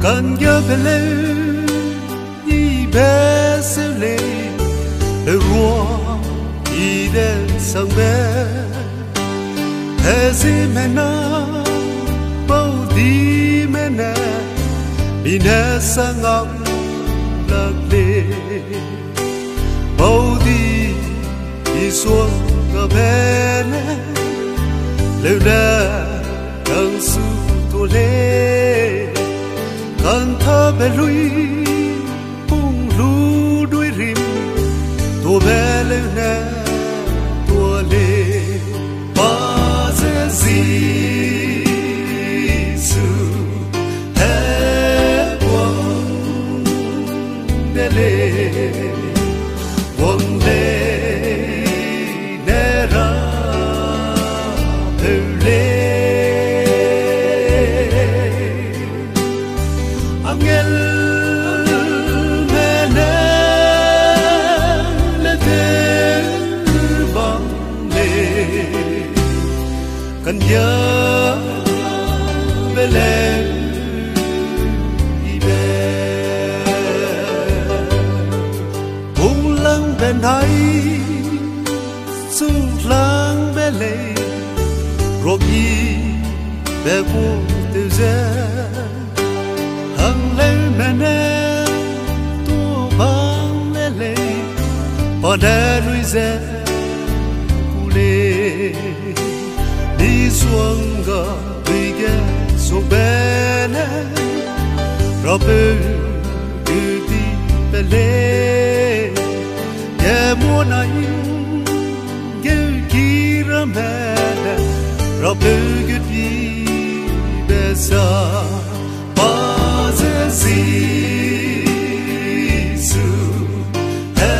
cần nhớ về lên y bé sẽ lên để rùa y đến sang bé thế gì mẹ na bao đi mẹ nè đi nè sang ngọc lạc lệ bao đi đi xuống cả bé nè lêu nè đang su tua lê cần thơ bé lui bung lu đuôi rìm tua bé lêu nè tua lê ba dễ gì su hè quăng đê lê quăng lê nè ra Rapeu lê Angel mene le te bang le kan nhớ về lên ibe bung lăng bên hay sung lăng bên lệ rồi bé cô từ giờ hằng lên mẹ nè tua vang lê lê ở đây nuôi dê cu lê đi xuống gà đi ghé xuống bé nè Rapeu đi bé lê ghé mua này ghé kia ra mẹ nè Rapeu đi bé xa Giêsu hè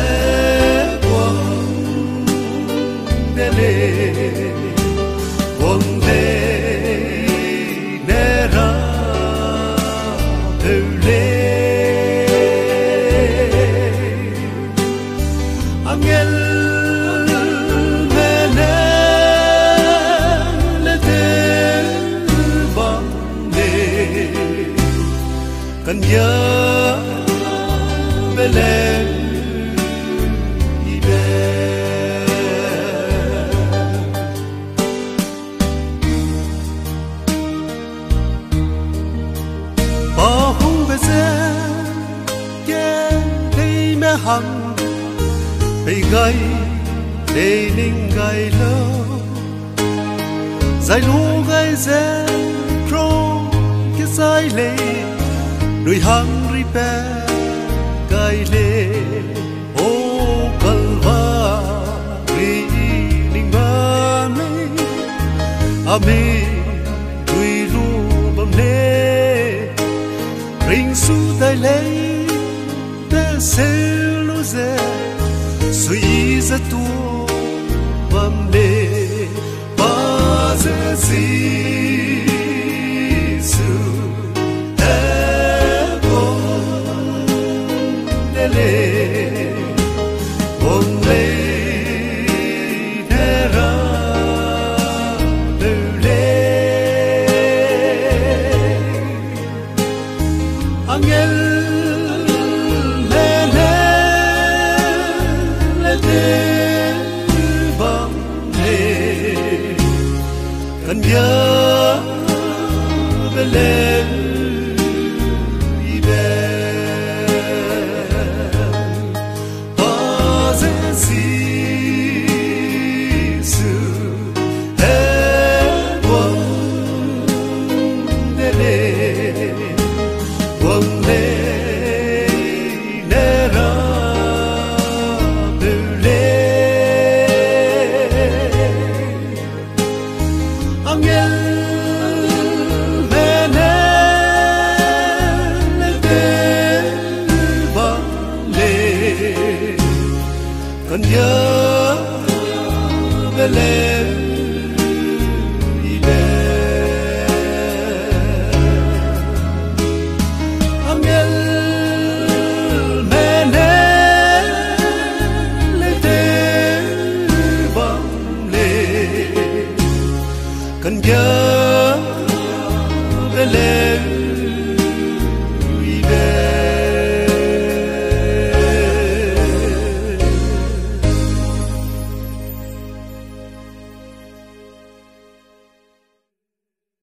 quăng đê lê quăng lê nè ra Rapeu lê angel mẹ nè lê te bang lê cần nhớ về lên ibe bao hung về xe kia đây mẹ hằng被gai để ninh gai lâu dài lúa gai dễ pro cái dài lệ đôi hăng ri pe gai lệ ô calva ri ninh ba me ame đôi lu bầm lệ ring su tay lệ để sel lu dễ suy ra tu bầm lệ ba dễ gì Guang lê nè ra Rapeu lê angel